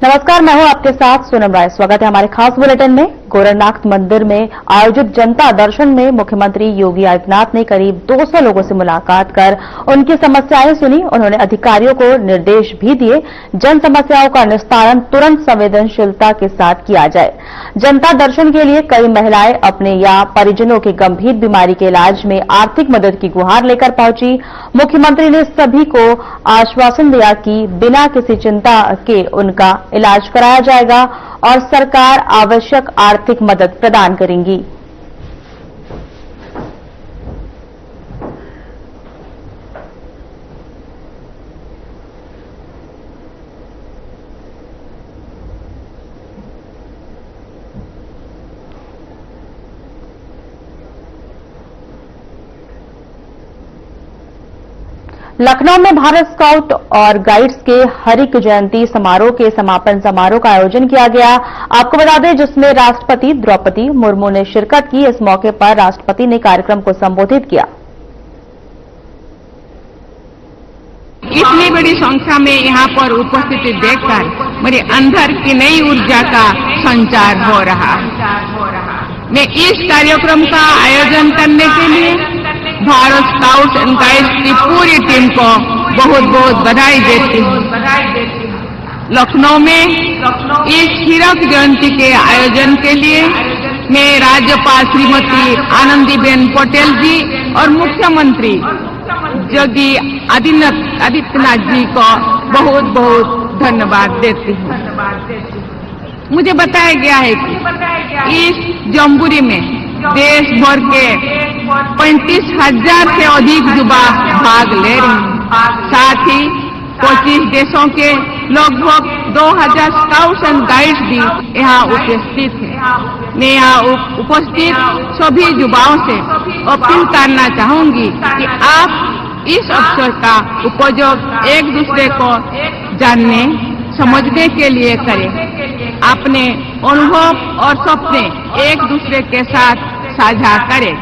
नमस्कार, मैं हूं आपके साथ सोनम राय। स्वागत है हमारे खास बुलेटिन में। गोरखनाथ मंदिर में आयोजित जनता दर्शन में मुख्यमंत्री योगी आदित्यनाथ ने करीब 200 लोगों से मुलाकात कर उनकी समस्याएं सुनी। उन्होंने अधिकारियों को निर्देश भी दिए, जन समस्याओं का निस्तारण तुरंत संवेदनशीलता के साथ किया जाए। जनता दर्शन के लिए कई महिलाएं अपने या परिजनों की गंभीर बीमारी के इलाज में आर्थिक मदद की गुहार लेकर पहुंची। मुख्यमंत्री ने सभी को आश्वासन दिया कि बिना किसी चिंता के उनका इलाज कराया जाएगा और सरकार आवश्यक आर्थिक मदद प्रदान करेगी। लखनऊ में भारत स्काउट और गाइड्स के हरिक जयंती समारोह के समापन समारोह का आयोजन किया गया। आपको बता दें, जिसमें राष्ट्रपति द्रौपदी मुर्मू ने शिरकत की। इस मौके पर राष्ट्रपति ने कार्यक्रम को संबोधित किया। इतनी बड़ी संख्या में यहाँ पर उपस्थिति देखकर मेरे अंदर की नई ऊर्जा का संचार हो रहा है। मैं इस कार्यक्रम का आयोजन करने के लिए भारत स्काउट्स एंड गाइड्स की पूरी टीम को बहुत बहुत बधाई देती हूँ। लखनऊ में इस हीरक जयंती के आयोजन के लिए मैं राज्यपाल श्रीमती आनंदीबेन पटेल जी और मुख्यमंत्री योगी आदित्यनाथ जी को बहुत बहुत धन्यवाद देती हूँ। मुझे बताया गया है कि इस जम्बूरी में देश भर के 35,000 से अधिक युवा भाग ले रहे हैं। साथ ही 25 देशों के लगभग 2,000 स्काउट्स एंड गाइड्स भी यहाँ उपस्थित हैं। मैं यहाँ उपस्थित सभी युवाओं से अपील करना चाहूंगी कि आप इस अवसर का उपयोग एक दूसरे को जानने समझने के लिए करें। अपने अनुभव और सपने एक दूसरे के साथ साझा करें।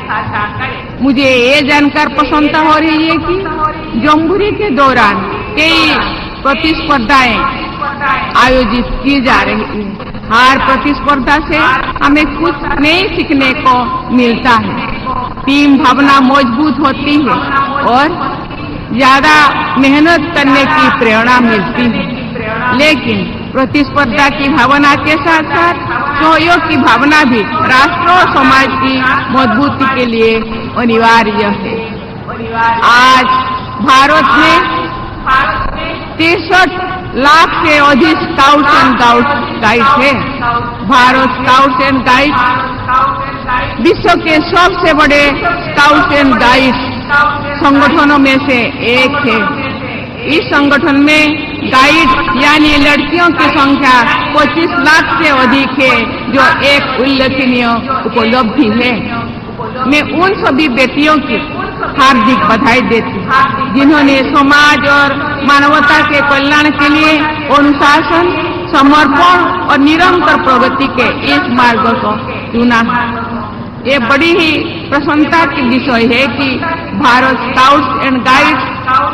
मुझे ये जानकर प्रसन्नता हो रही है कि जम्बूरी के दौरान कई प्रतिस्पर्धाएं आयोजित की जा रही है। हर प्रतिस्पर्धा से हमें कुछ नए सीखने को मिलता है। टीम भावना मजबूत होती है और ज्यादा मेहनत करने की प्रेरणा मिलती है। लेकिन प्रतिस्पर्धा की भावना के साथ साथ सहयोग की भावना भी राष्ट्र और समाज की मजबूती के लिए अनिवार्य है। आज भारत में 63 लाख से अधिक स्काउट्स एंड गाइड्स है। भारत स्काउट्स एंड गाइड्स विश्व के सबसे बड़े स्काउट्स एंड गाइड्स संगठनों में से एक है। इस संगठन में गाइड यानी लड़कियों की संख्या 25 लाख से अधिक है, जो एक उल्लेखनीय उपलब्धि है। मैं उन सभी बेटियों की हार्दिक बधाई देती हूँ जिन्होंने समाज और मानवता के कल्याण के लिए अनुशासन, समर्पण और निरंतर प्रगति के इस मार्ग को चुना। ये बड़ी ही प्रसन्नता की विषय है कि भारत स्काउट्स एंड गाइड्स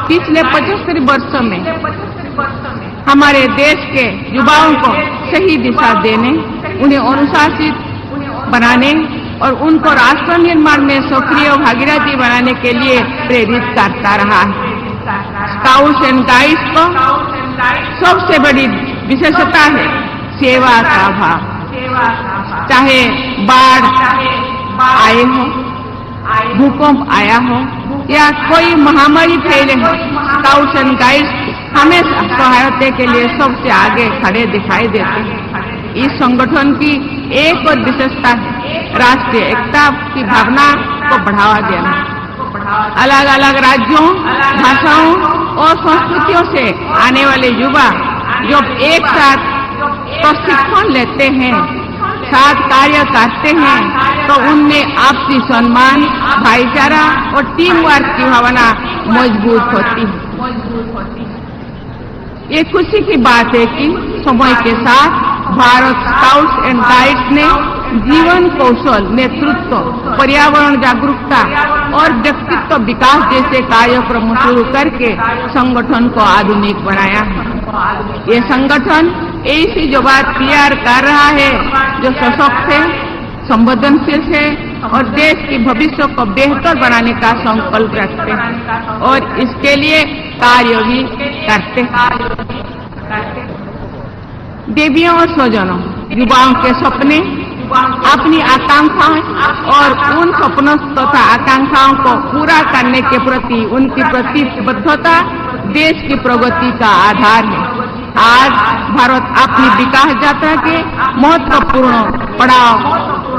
पिछले 75 वर्षों में हमारे देश के युवाओं को सही दिशा देने, उन्हें अनुशासित बनाने और उनको राष्ट्र निर्माण में सक्रिय भागीदारी बनाने के लिए प्रेरित करता रहा है। स्काउट्स एंड गाइड्स को सबसे बड़ी विशेषता है सेवा का भाव। चाहे बाढ़ आए हो, भूकंप आया हो या कोई महामारी फैले हो, स्काउट्स एंड गाइड्स हमेशा सहायता के लिए सबसे आगे खड़े दिखाई देते हैं। इस संगठन की एक और विशेषता है राष्ट्रीय एकता की भावना को बढ़ावा देना। अलग अलग राज्यों, भाषाओं और संस्कृतियों से आने वाले युवा जब एक साथ प्रशिक्षण लेते हैं, साथ कार्य करते हैं, तो उनमें आपसी सम्मान, भाईचारा और टीम वर्क की भावना मजबूत होती है। ये खुशी की बात है कि समय के साथ भारत स्काउट्स एंड गाइड्स ने जीवन कौशल, नेतृत्व, पर्यावरण जागरूकता और व्यक्तित्व विकास जैसे कार्यक्रम शुरू करके संगठन को आधुनिक बनाया है। ये संगठन ऐसी जो बात तैयार कर रहा है जो सशक्त है, संवेदनशील है और देश के भविष्य को बेहतर बनाने का संकल्प रखते हैं और इसके लिए कार्य भी करते हैं। देवियों और स्वजनों, युवाओं के सपने, अपनी आकांक्षाएं और उन सपनों तथा आकांक्षाओं को पूरा करने के प्रति उनकी प्रतिबद्धता देश की प्रगति का आधार है। आज भारत अपनी विकास यात्रा के महत्वपूर्ण पड़ाव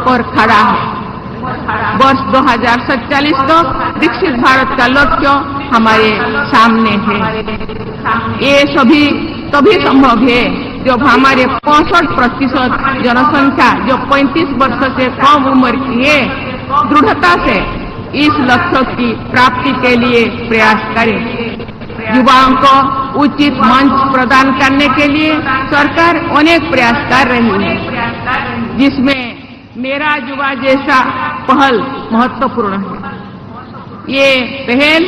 पर खड़ा है। वर्ष 2047 तक विकसित भारत का लक्ष्य हमारे सामने है। ये सभी तभी संभव है जब हमारे 65% जनसंख्या जो 35 वर्ष से कम उम्र की है, दृढ़ता से इस लक्ष्य की प्राप्ति के लिए प्रयास करे। युवाओं को उचित मंच प्रदान करने के लिए सरकार अनेक प्रयास कर रही है, जिसमें मेरा युवा जैसा पहल महत्वपूर्ण है। ये पहल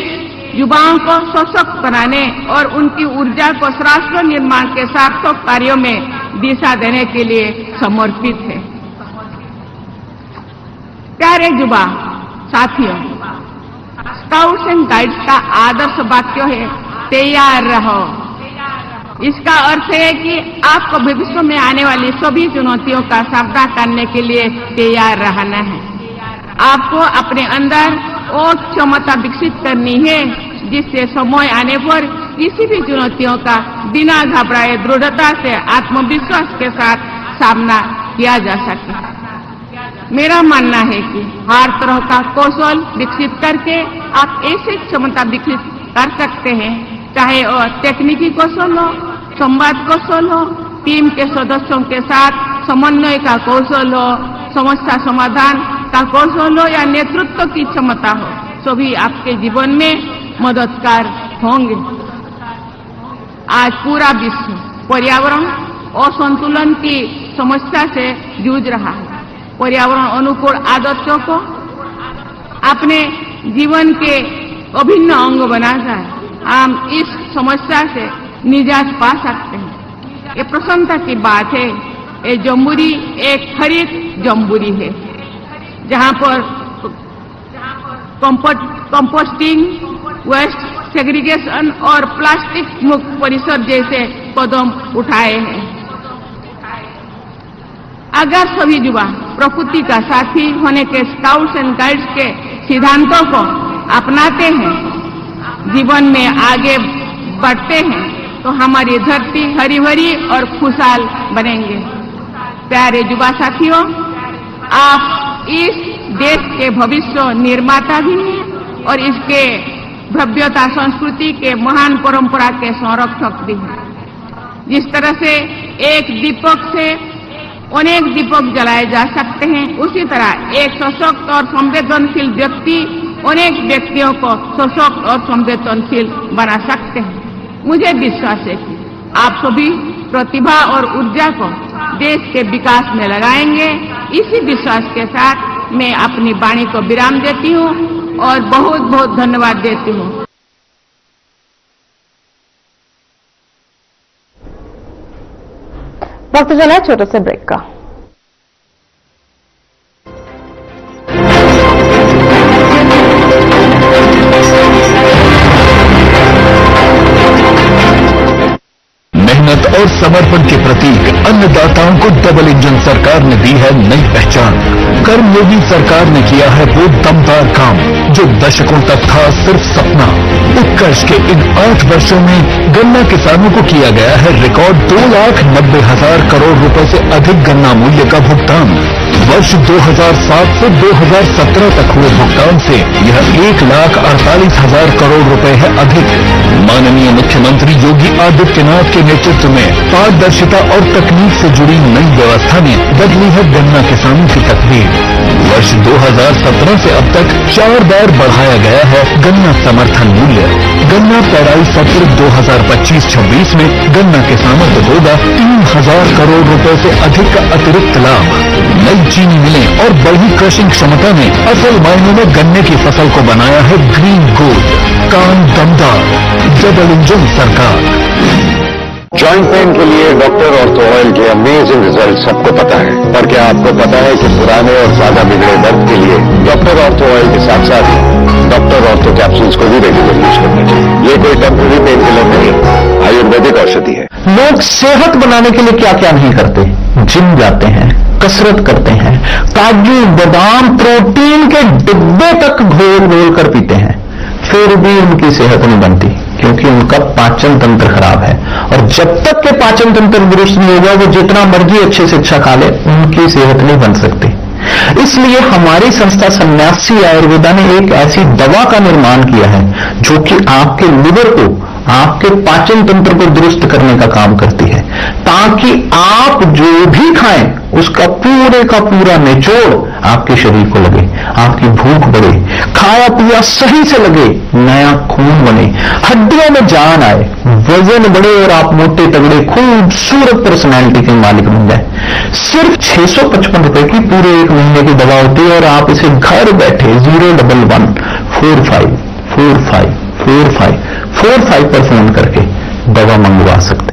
युवाओं को सशक्त बनाने और उनकी ऊर्जा को राष्ट्र निर्माण के सार्थक कार्यों में दिशा देने के लिए समर्पित है। प्यारे युवा साथियों, स्काउट्स एंड गाइड्स का आदर्श वाक्य है, तैयार रहो। इसका अर्थ है कि आपको भविष्य में आने वाली सभी चुनौतियों का सामना करने के लिए तैयार रहना है। आपको अपने अंदर और क्षमता विकसित करनी है, जिससे समय आने पर किसी भी चुनौतियों का बिना घबराए दृढ़ता से आत्मविश्वास के साथ सामना किया जा सके। मेरा मानना है कि हर तरह का कौशल विकसित करके आप ऐसी क्षमता विकसित कर सकते हैं, चाहे वह तकनीकी कौशल हो, संवाद कौशल हो, टीम के सदस्यों के साथ समन्वय का कौशल हो, समस्या समाधान का कौशल हो या नेतृत्व की क्षमता हो, सभी आपके जीवन में मददगार होंगे। आज पूरा विश्व पर्यावरण असंतुलन की समस्या से जूझ रहा है। पर्यावरण अनुकूल आदर्शों को अपने जीवन के अभिन्न अंग बनाकर हम इस समस्या से निजात पा सकते हैं। ये प्रसन्नता की बात है। ये जम्बूरी एक हरित जम्बूरी है, जहां पर कंपोस्टिंग, वेस्ट सेग्रीगेशन और प्लास्टिक मुक्त परिसर जैसे कदम उठाए हैं। अगर सभी युवा प्रकृति का साथी होने के स्काउट्स एंड गाइड्स के सिद्धांतों को अपनाते हैं, जीवन में आगे बढ़ते हैं, तो हमारी धरती हरी भरी और खुशहाल बनेंगे। प्यारे युवा साथियों, आप इस देश के भविष्य निर्माता भी हैं और इसके भव्यता संस्कृति के महान परंपरा के संरक्षक भी हैं। जिस तरह से एक दीपक से अनेक दीपक जलाए जा सकते हैं, उसी तरह एक सशक्त और संवेदनशील व्यक्ति अनेक व्यक्तियों को सशक्त और संवेदनशील बना सकते हैं। मुझे विश्वास है कि आप सभी प्रतिभा और ऊर्जा को देश के विकास में लगाएंगे। इसी विश्वास के साथ मैं अपनी वाणी को विराम देती हूँ और बहुत बहुत धन्यवाद देती हूँ। वक्त चला है छोटे से ब्रेक का। मेहनत और समर्पण के प्रतीक अन्नदाताओं को डबल इंजन सरकार ने दी है नई पहचान। कर्मयोगी सरकार ने किया है वो दमदार काम जो दशकों तक था सिर्फ सपना। उत्कर्ष के इन 8 वर्षों में गन्ना किसानों को किया गया है रिकॉर्ड 2,90,000 करोड़ रुपए से अधिक गन्ना मूल्य का भुगतान। वर्ष 2007 से 2017 तक हुए भुगतान से यह 1,48,000 करोड़ रुपए है अधिक। माननीय मुख्यमंत्री योगी आदित्यनाथ के नेतृत्व में पारदर्शिता और तकनीक से जुड़ी नई व्यवस्था ने बदली है गन्ना किसानों की तकदीर। वर्ष 2017 से अब तक 4 बार बढ़ाया गया है गन्ना समर्थन मूल्य। गन्ना पेराई सत्र 2025-26 में गन्ना किसानों को होगा 3,000 करोड़ रुपए से अधिक का अतिरिक्त लाभ। नई चीनी मिलें और बढ़ी क्रशिंग क्षमता ने असल मायनों में गन्ने की फसल को बनाया है ग्रीन गोल्ड। काम दमदार, डबल इंजन सरकार। जॉइंट पेन के लिए डॉक्टर ऑर्थो ऑयल के अमेजिंग रिजल्ट सबको पता है, पर क्या आपको पता है कि पुराने और ज्यादा बिगड़े दर्द के लिए डॉक्टर ऑर्थो ऑयल के साथ साथ डॉक्टर ऑर्थो कैप्सूल्स को भी रेगुलर यूज करना चाहिए। ये कोई टेम्पररी पेन किलर नहीं, आयुर्वेदिक औषधि है। लोग सेहत बनाने के लिए क्या क्या नहीं करते, जिम जाते हैं, कसरत करते हैं, काजू बादाम प्रोटीन के डिब्बे तक घोल घोल कर पीते हैं, फिर भी उनकी सेहत नहीं बनती, क्योंकि उनका पाचन तंत्र खराब है। और जब तक के पाचन तंत्र दुरुस्त नहीं होगा, वो जितना मर्जी अच्छे से अच्छा खा ले, उनकी सेहत नहीं बन सकती। इसलिए हमारी संस्था सन्यासी आयुर्वेदा ने एक ऐसी दवा का निर्माण किया है जो कि आपके लिवर को, आपके पाचन तंत्र को दुरुस्त करने का काम करती है, ताकि आप जो भी खाएं उसका पूरे का पूरा निचोड़ आपके शरीर को लगे, आपकी भूख बढ़े, खाया पिया सही से लगे, नया खून बने, हड्डियों में जान आए, वजन बढ़े और आप मोटे तगड़े खूबसूरत पर्सनैलिटी के मालिक बन जाए। सिर्फ 655 रुपए की पूरे एक महीने की दवा होती है और आप इसे घर बैठे 01145454545 पर फोन करके दवा मंगवा सकते हैं।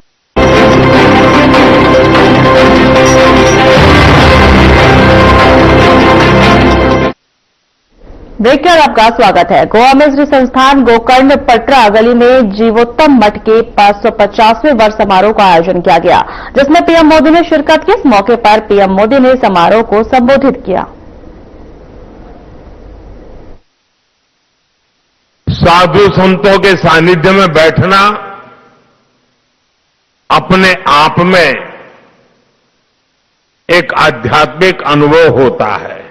ब्रेक के बाद आपका स्वागत है। गोवा में श्री संस्थान गोकर्ण पटरा गली में जीवोत्तम मठ के 550वें वर्ष समारोह का आयोजन किया गया, जिसमें पीएम मोदी ने शिरकत की। इस मौके पर पीएम मोदी ने समारोह को संबोधित किया। साधु संतों के सानिध्य में बैठना अपने आप में एक आध्यात्मिक अनुभव होता है।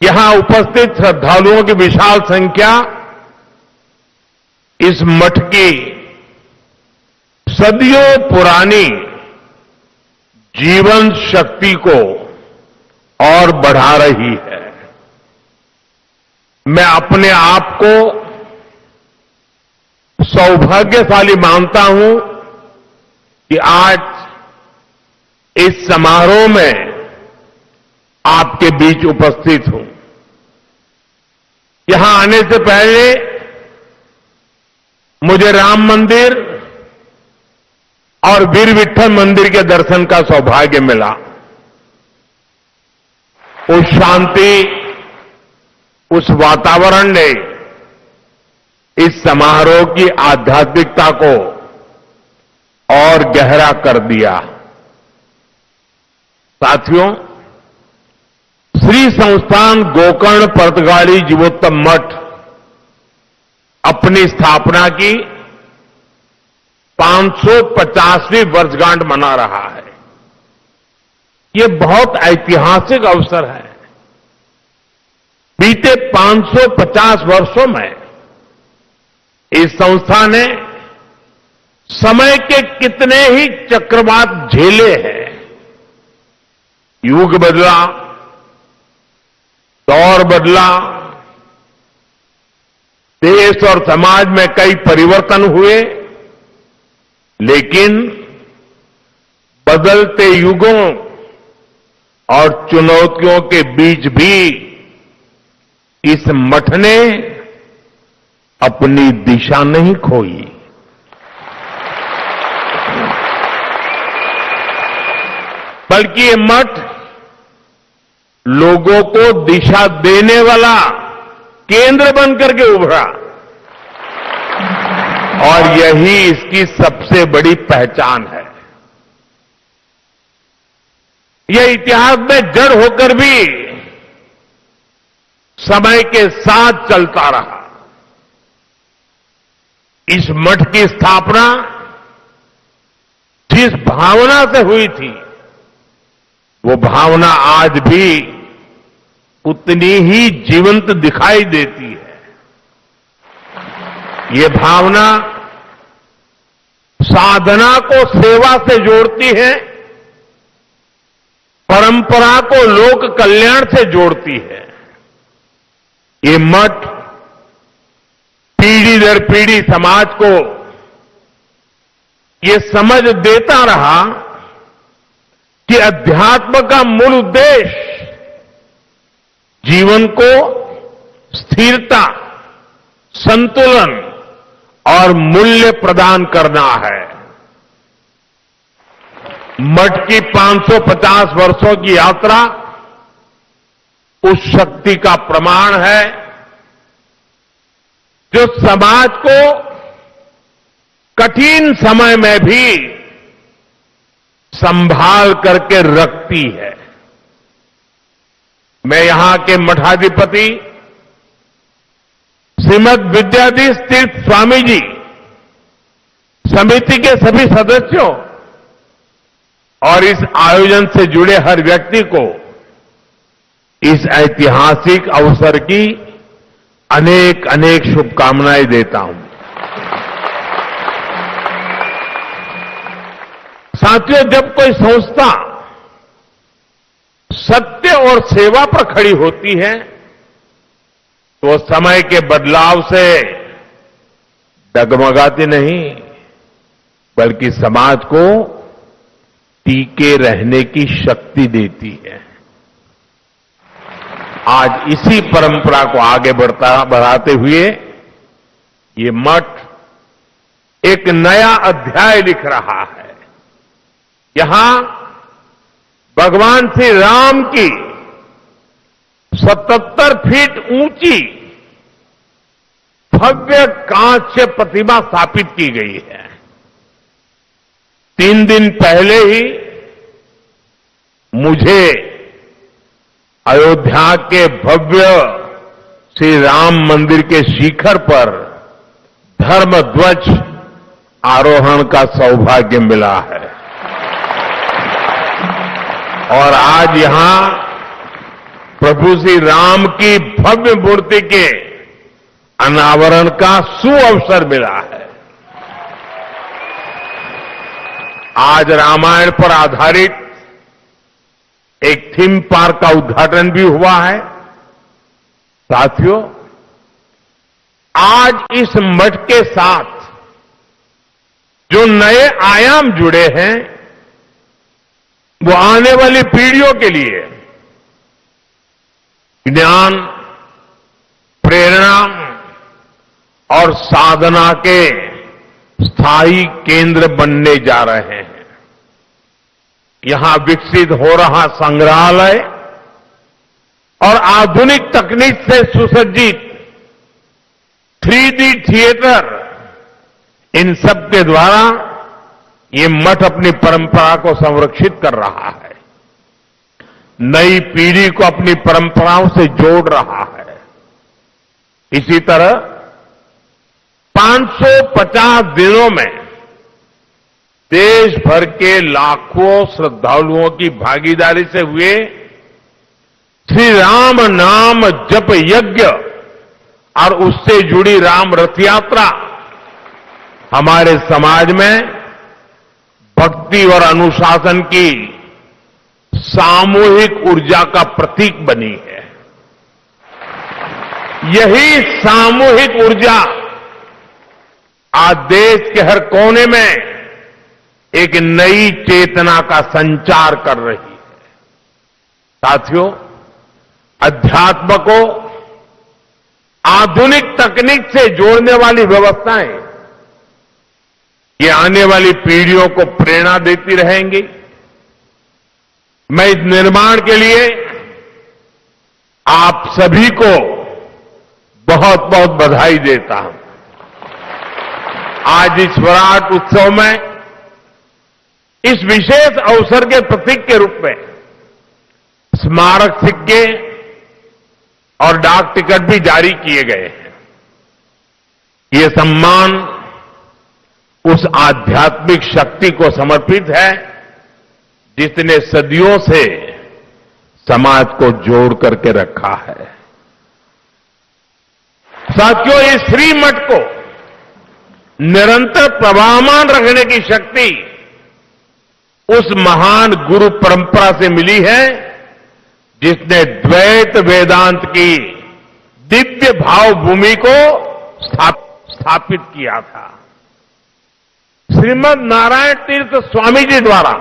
यहां उपस्थित श्रद्धालुओं की विशाल संख्या इस मठ की सदियों पुरानी जीवन शक्ति को और बढ़ा रही है। मैं अपने आप को सौभाग्यशाली मानता हूं कि आज इस समारोह में आपके बीच उपस्थित हूं। यहां आने से पहले मुझे राम मंदिर और वीर विट्ठल मंदिर के दर्शन का सौभाग्य मिला। उस शांति, उस वातावरण ने इस समारोह की आध्यात्मिकता को और गहरा कर दिया। साथियों, श्री संस्थान गोकर्ण पर्तगाली जीवोत्तम मठ अपनी स्थापना की 550वीं वर्षगांठ मना रहा है। ये बहुत ऐतिहासिक अवसर है। बीते 550 वर्षों में इस संस्था ने समय के कितने ही चक्रवात झेले हैं। युग बदला, दौर बदला, देश और समाज में कई परिवर्तन हुए, लेकिन बदलते युगों और चुनौतियों के बीच भी इस मठ ने अपनी दिशा नहीं खोई। बल्कि ये मठ लोगों को दिशा देने वाला केंद्र बनकर के उभरा, और यही इसकी सबसे बड़ी पहचान है। यह इतिहास में जड़ होकर भी समय के साथ चलता रहा। इस मठ की स्थापना जिस भावना से हुई थी, वो भावना आज भी उतनी ही जीवंत दिखाई देती है। ये भावना साधना को सेवा से जोड़ती है, परंपरा को लोक कल्याण से जोड़ती है। ये मठ पीढ़ी दर पीढ़ी समाज को ये समझ देता रहा कि अध्यात्म का मूल उद्देश्य जीवन को स्थिरता, संतुलन और मूल्य प्रदान करना है। मठ की 550 वर्षों की यात्रा उस शक्ति का प्रमाण है जो समाज को कठिन समय में भी संभाल करके रखती है। मैं यहां के मठाधिपति श्रीमद विद्याधीश तीर्थ स्वामी जी समिति के सभी सदस्यों और इस आयोजन से जुड़े हर व्यक्ति को इस ऐतिहासिक अवसर की अनेक अनेक शुभकामनाएं देता हूं। साथियों, जब कोई संस्था सत्य और सेवा पर खड़ी होती है तो समय के बदलाव से डगमगाती नहीं, बल्कि समाज को टीके रहने की शक्ति देती है। आज इसी परंपरा को आगे बढ़ाते हुए ये मठ एक नया अध्याय लिख रहा है। यहां भगवान श्री राम की 77 फीट ऊंची भव्य कांच से प्रतिमा स्थापित की गई है। 3 दिन पहले ही मुझे अयोध्या के भव्य श्री राम मंदिर के शिखर पर धर्म ध्वज आरोहण का सौभाग्य मिला है और आज यहां प्रभु श्री राम की भव्य मूर्ति के अनावरण का सुअवसर मिला है। आज रामायण पर आधारित एक थीम पार्क का उद्घाटन भी हुआ है। साथियों, आज इस मठ के साथ जो नए आयाम जुड़े हैं वो आने वाली पीढ़ियों के लिए ज्ञान, प्रेरणा और साधना के स्थायी केंद्र बनने जा रहे हैं। यहां विकसित हो रहा संग्रहालय और आधुनिक तकनीक से सुसज्जित 3D थिएटर, इन सब के द्वारा ये मठ अपनी परंपरा को संरक्षित कर रहा है, नई पीढ़ी को अपनी परंपराओं से जोड़ रहा है। इसी तरह 550 दिनों में देश भर के लाखों श्रद्धालुओं की भागीदारी से हुए श्री राम नाम जप यज्ञ और उससे जुड़ी राम रथ यात्रा हमारे समाज में भक्ति और अनुशासन की सामूहिक ऊर्जा का प्रतीक बनी है। यही सामूहिक ऊर्जा आज देश के हर कोने में एक नई चेतना का संचार कर रही है। साथियों, अध्यात्म को आधुनिक तकनीक से जोड़ने वाली व्यवस्थाएं ये आने वाली पीढ़ियों को प्रेरणा देती रहेंगी। मैं इस निर्माण के लिए आप सभी को बहुत बहुत बधाई देता हूं। आज इस विराट उत्सव में इस विशेष अवसर के प्रतीक के रूप में स्मारक सिक्के और डाक टिकट भी जारी किए गए हैं। ये सम्मान उस आध्यात्मिक शक्ति को समर्पित है जिसने सदियों से समाज को जोड़ करके रखा है। साथियों, इस श्री मठ को निरंतर प्रवाहमान रखने की शक्ति उस महान गुरु परंपरा से मिली है जिसने द्वैत वेदांत की दिव्य भाव भूमि को स्थापित किया था। श्रीमद नारायण तीर्थ स्वामी जी द्वारा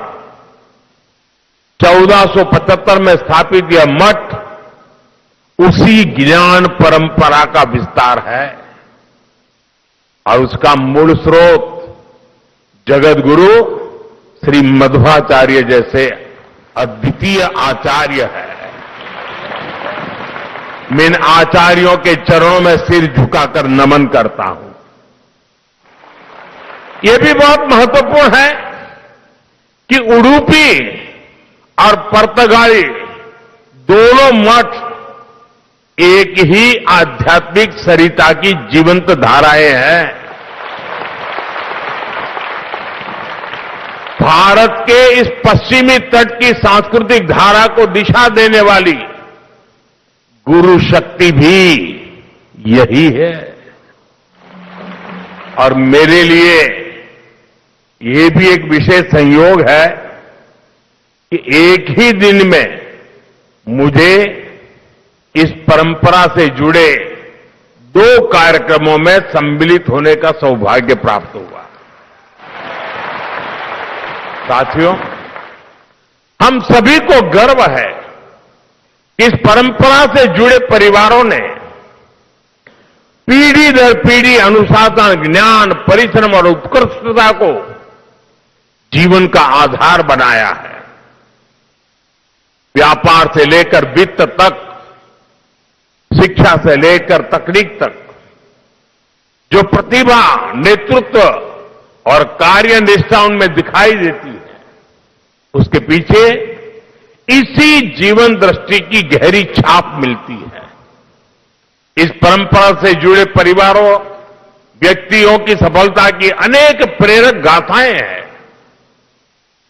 1475 में स्थापित यह मठ उसी ज्ञान परंपरा का विस्तार है। और उसका मूल स्रोत जगत गुरु श्री मध्वाचार्य जैसे अद्वितीय आचार्य है। मैं इन आचार्यों के चरणों में सिर झुकाकर नमन करता हूं। यह भी बहुत महत्वपूर्ण है कि उडुपी और पर्तगाली दोनों मठ एक ही आध्यात्मिक सरिता की जीवंत धाराएं हैं। भारत के इस पश्चिमी तट की सांस्कृतिक धारा को दिशा देने वाली गुरु शक्ति भी यही है। और मेरे लिए ये भी एक विशेष संयोग है कि एक ही दिन में मुझे इस परंपरा से जुड़े 2 कार्यक्रमों में सम्मिलित होने का सौभाग्य प्राप्त हुआ। साथियों, हम सभी को गर्व है कि इस परंपरा से जुड़े परिवारों ने पीढ़ी दर पीढ़ी अनुशासन, ज्ञान, परिश्रम और उत्कृष्टता को जीवन का आधार बनाया है। व्यापार से लेकर वित्त तक, शिक्षा से लेकर तकनीक तक जो प्रतिभा, नेतृत्व और कार्य निष्ठा उनमें दिखाई देती है, उसके पीछे इसी जीवन दृष्टि की गहरी छाप मिलती है। इस परंपरा से जुड़े परिवारों, व्यक्तियों की सफलता की अनेक प्रेरक गाथाएं हैं।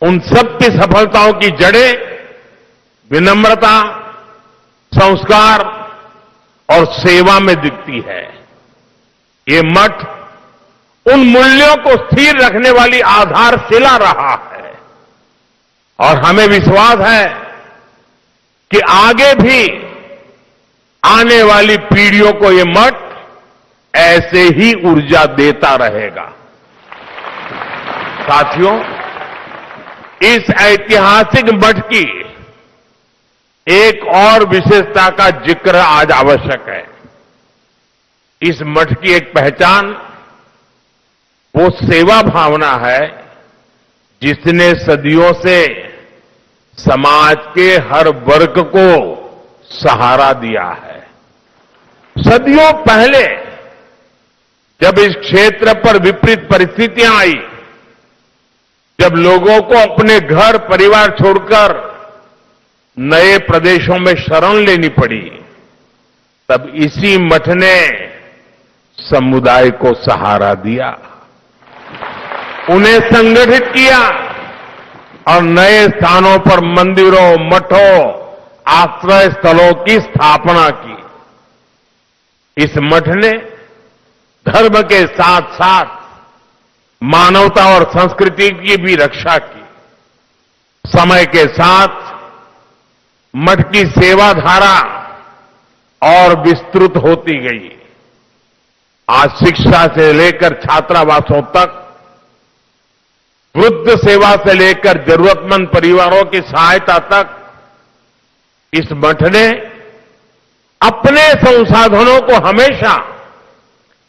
उन सब की सफलताओं की जड़ें विनम्रता, संस्कार और सेवा में दिखती है। ये मठ उन मूल्यों को स्थिर रखने वाली आधारशिला रहा है और हमें विश्वास है कि आगे भी आने वाली पीढ़ियों को ये मठ ऐसे ही ऊर्जा देता रहेगा। साथियों, इस ऐतिहासिक मठ की एक और विशेषता का जिक्र आज आवश्यक है। इस मठ की एक पहचान वो सेवा भावना है जिसने सदियों से समाज के हर वर्ग को सहारा दिया है। सदियों पहले जब इस क्षेत्र पर विपरीत परिस्थितियां आई, जब लोगों को अपने घर परिवार छोड़कर नए प्रदेशों में शरण लेनी पड़ी, तब इसी मठ ने समुदाय को सहारा दिया, उन्हें संगठित किया और नए स्थानों पर मंदिरों, मठों, आश्रय स्थलों की स्थापना की। इस मठ ने धर्म के साथ साथ मानवता और संस्कृति की भी रक्षा की। समय के साथ मठ की सेवाधारा और विस्तृत होती गई। आज शिक्षा से लेकर छात्रावासों तक, वृद्ध सेवा से लेकर जरूरतमंद परिवारों की सहायता तक इस मठ ने अपने संसाधनों को हमेशा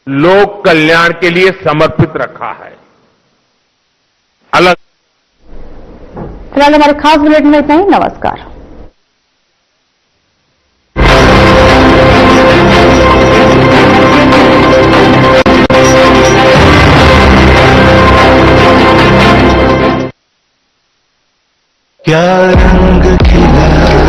लोक कल्याण के लिए समर्पित रखा है। फिलहाल हमारे खास बुलेटिन में इतना ही। नमस्कार। क्या रंग खिला